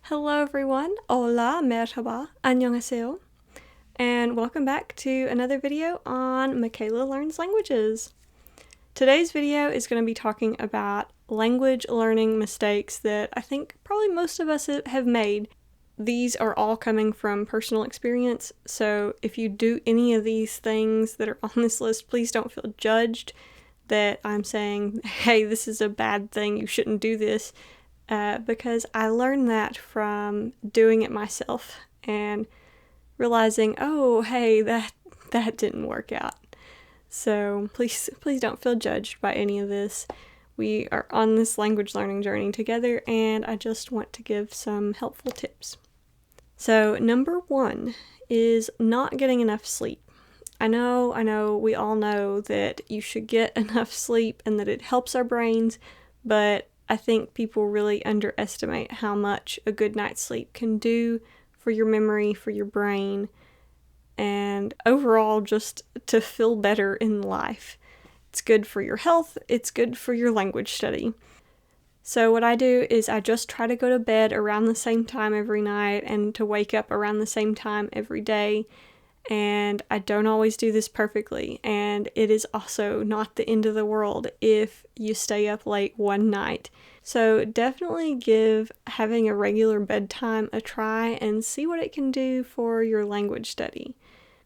Hello everyone, hola, merhaba, annyeonghaseyo, and welcome back to another video on Michaela Learns Languages. Today's video is going to be talking about language learning mistakes that I think probably most of us have made. These are all coming from personal experience, so if you do any of these things that are on this list, please don't feel judged that I'm saying, hey, this is a bad thing, you shouldn't do this. Because I learned that from doing it myself and realizing, oh, hey, that didn't work out. So please don't feel judged by any of this. We are on this language learning journey together, and I just want to give some helpful tips. So number 1 is not getting enough sleep. I know, we all know that you should get enough sleep and that it helps our brains, but I think people really underestimate how much a good night's sleep can do for your memory, for your brain, and overall just to feel better in life. It's good for your health, it's good for your language study. So what I do is I just try to go to bed around the same time every night and to wake up around the same time every day. And I don't always do this perfectly, and it is also not the end of the world if you stay up late one night. So definitely give having a regular bedtime a try and see what it can do for your language study.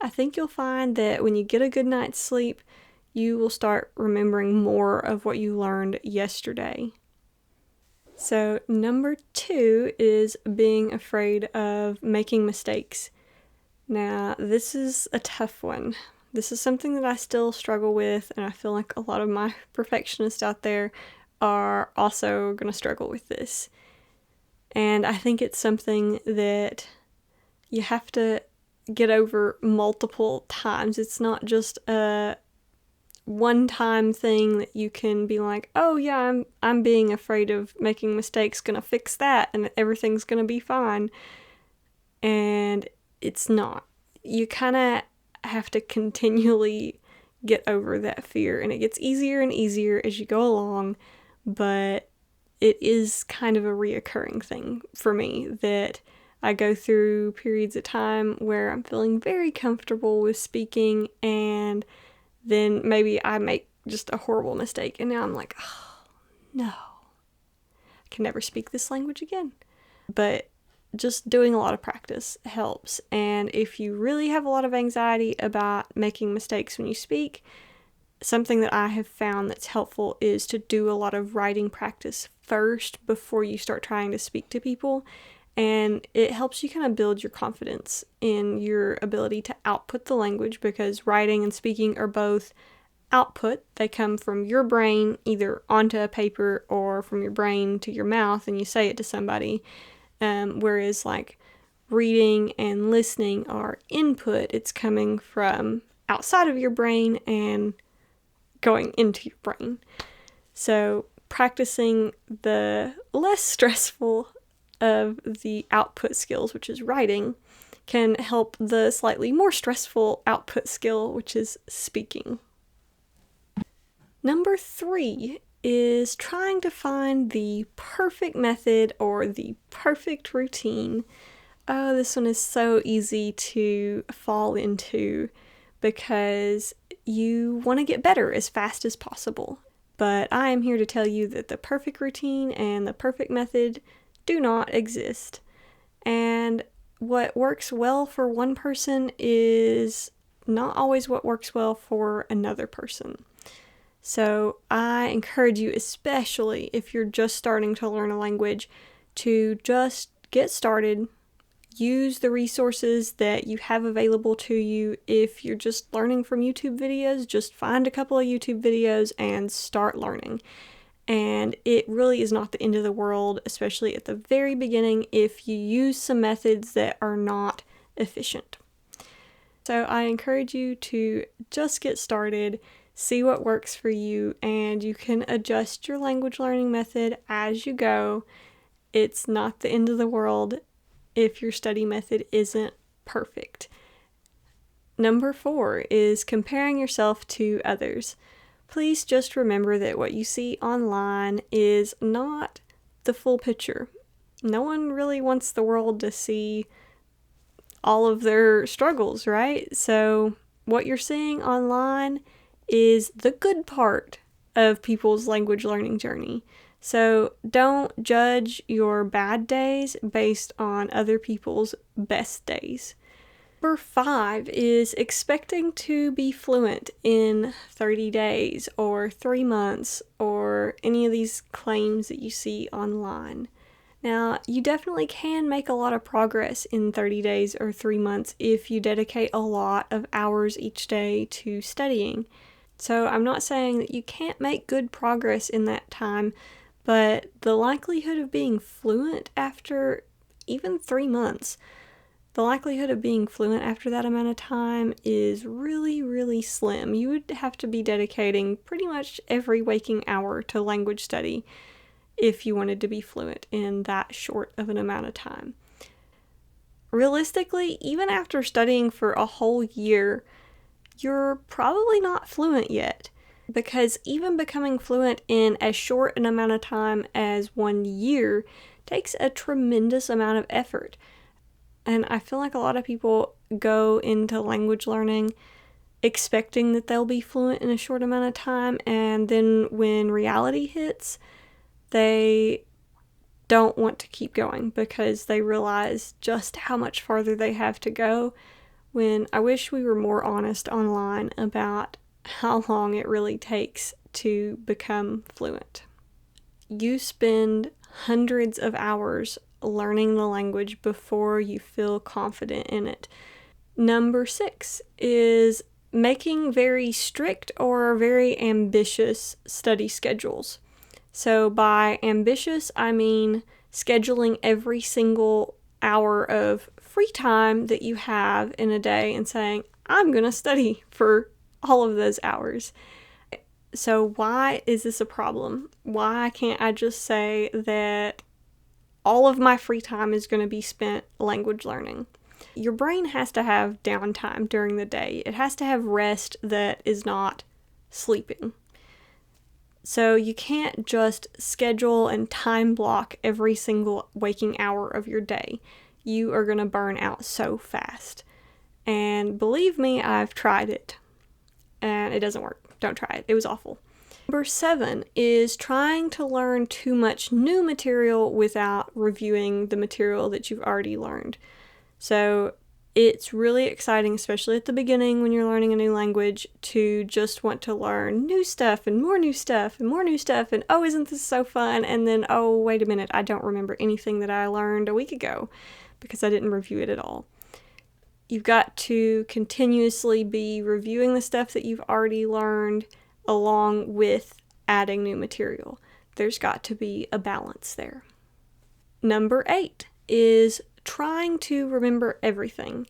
I think you'll find that when you get a good night's sleep, you will start remembering more of what you learned yesterday. So number 2 is being afraid of making mistakes. Now, this is a tough one. This is something that I still struggle with, and I feel like a lot of my perfectionists out there are also going to struggle with this. And I think it's something that you have to get over multiple times. It's not just a one-time thing that you can be like, oh yeah, I'm being afraid of making mistakes, gonna fix that, and everything's gonna be fine. And it's not. You kind of have to continually get over that fear, and it gets easier and easier as you go along, but it is kind of a reoccurring thing for me that I go through periods of time where I'm feeling very comfortable with speaking, and then maybe I make just a horrible mistake, and now I'm like, oh no, I can never speak this language again. But just doing a lot of practice helps. And if you really have a lot of anxiety about making mistakes when you speak, something that I have found that's helpful is to do a lot of writing practice first before you start trying to speak to people. And it helps you kind of build your confidence in your ability to output the language, because writing and speaking are both output. They come from your brain either onto a paper or from your brain to your mouth and you say it to somebody. Whereas like reading and listening are input. It's coming from outside of your brain and going into your brain. So practicing the less stressful of the output skills, which is writing, can help the slightly more stressful output skill, which is speaking. Number 3 is trying to find the perfect method or the perfect routine. Oh, this one is so easy to fall into because you want to get better as fast as possible. But I am here to tell you that the perfect routine and the perfect method do not exist. And what works well for one person is not always what works well for another person. So I encourage you, especially if you're just starting to learn a language, to just get started. Use the resources that you have available to you. If you're just learning from YouTube videos, just find a couple of YouTube videos and start learning. And it really is not the end of the world, especially at the very beginning, if you use some methods that are not efficient. So I encourage you to just get started. See what works for you, and you can adjust your language learning method as you go. It's not the end of the world if your study method isn't perfect. Number 4 is comparing yourself to others. Please just remember that what you see online is not the full picture. no one really wants the world to see all of their struggles, right? So what you're seeing online is the good part of people's language learning journey. So don't judge your bad days based on other people's best days. Number 5 is expecting to be fluent in 30 days or 3 months or any of these claims that you see online. Now, you definitely can make a lot of progress in 30 days or 3 months if you dedicate a lot of hours each day to studying. So I'm not saying that you can't make good progress in that time, but the likelihood of being fluent after even 3 months, the likelihood of being fluent after that amount of time is really, really slim. You would have to be dedicating pretty much every waking hour to language study if you wanted to be fluent in that short of an amount of time. Realistically, even after studying for a whole year, you're probably not fluent yet, because even becoming fluent in as short an amount of time as 1 year takes a tremendous amount of effort. And I feel like a lot of people go into language learning expecting that they'll be fluent in a short amount of time, and then when reality hits, they don't want to keep going because they realize just how much farther they have to go, when I wish we were more honest online about how long it really takes to become fluent. You spend hundreds of hours learning the language before you feel confident in it. Number 6 is making very strict or very ambitious study schedules. So by ambitious, I mean scheduling every single hour of free time that you have in a day and saying, I'm going to study for all of those hours. So why is this a problem? Why can't I just say that all of my free time is going to be spent language learning? Your brain has to have downtime during the day. It has to have rest that is not sleeping. So you can't just schedule and time block every single waking hour of your day. You are going to burn out so fast. And believe me, I've tried it. And it doesn't work. Don't try it. It was awful. Number 7 is trying to learn too much new material without reviewing the material that you've already learned. So it's really exciting, especially at the beginning when you're learning a new language, to just want to learn new stuff and more new stuff and more new stuff, and oh, isn't this so fun? And then, oh, wait a minute, I don't remember anything that I learned a week ago because I didn't review it at all. You've got to continuously be reviewing the stuff that you've already learned along with adding new material. There's got to be a balance there. Number 8 is trying to remember everything.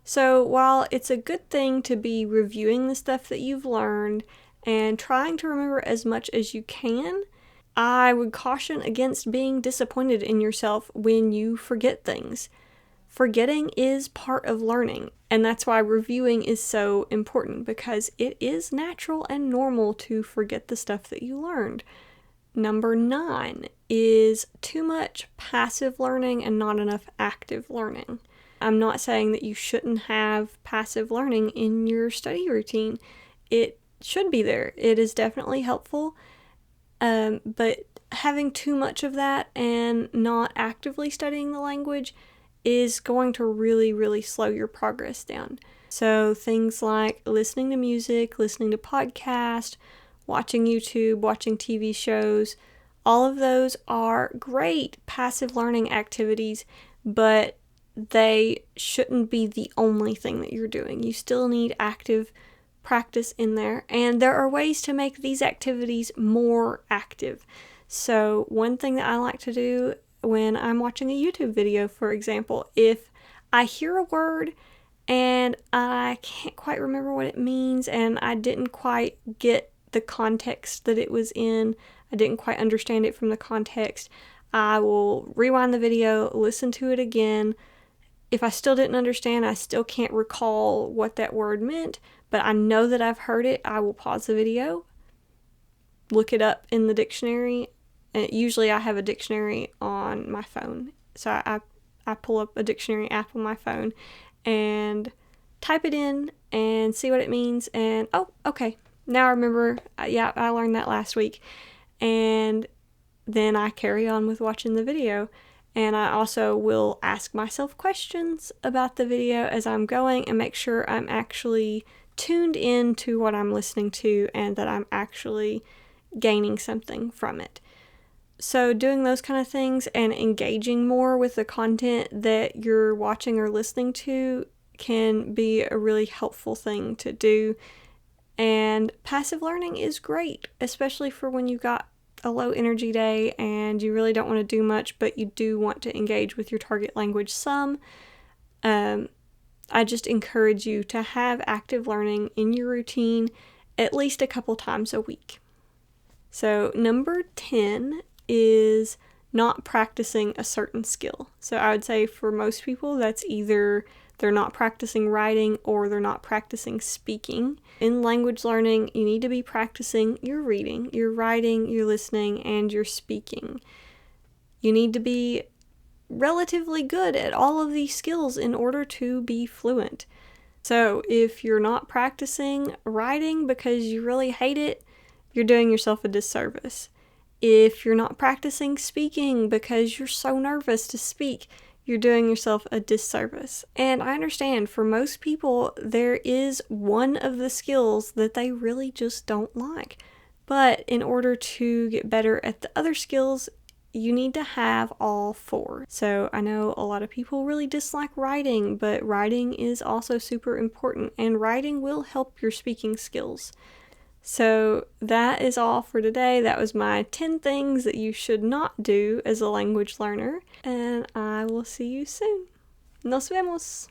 So while it's a good thing to be reviewing the stuff that you've learned and trying to remember as much as you can, I would caution against being disappointed in yourself when you forget things. Forgetting is part of learning, and that's why reviewing is so important, because it is natural and normal to forget the stuff that you learned. Number 9 is too much passive learning and not enough active learning. I'm not saying that you shouldn't have passive learning in your study routine. It should be there. It is definitely helpful, but having too much of that and not actively studying the language is going to really, really slow your progress down. So things like listening to music, listening to podcasts, watching YouTube, watching TV shows, all of those are great passive learning activities, but they shouldn't be the only thing that you're doing. You still need active practice in there, and there are ways to make these activities more active. So one thing that I like to do when I'm watching a YouTube video, for example, if I hear a word and I can't quite remember what it means and I didn't quite get the context that it was in, I didn't quite understand it from the context, I will rewind the video, listen to it again. If I still didn't understand, I still can't recall what that word meant, but I know that I've heard it, I will pause the video, look it up in the dictionary, And usually I have a dictionary on my phone. So I pull up a dictionary app on my phone and type it in and see what it means. And oh, okay. Now I remember, yeah, I learned that last week. And then I carry on with watching the video. And I also will ask myself questions about the video as I'm going and make sure I'm actually tuned in to what I'm listening to and that I'm actually gaining something from it. So doing those kind of things and engaging more with the content that you're watching or listening to can be a really helpful thing to do. And passive learning is great, especially for when you've got a low energy day and you really don't want to do much, but you do want to engage with your target language some. I just encourage you to have active learning in your routine at least a couple times a week. So number 10 is not practicing a certain skill. So I would say for most people that's either they're not practicing writing or they're not practicing speaking. In language learning, you need to be practicing your reading, your writing, your listening, and your speaking. You need to be relatively good at all of these skills in order to be fluent. So if you're not practicing writing because you really hate it, you're doing yourself a disservice. If you're not practicing speaking because you're so nervous to speak, you're doing yourself a disservice. And I understand for most people, there is one of the skills that they really just don't like. But in order to get better at the other skills, you need to have all four. So I know a lot of people really dislike writing, but writing is also super important, and writing will help your speaking skills. So that is all for today. That was my 10 things that you should not do as a language learner, and I will see you soon. Nos vemos!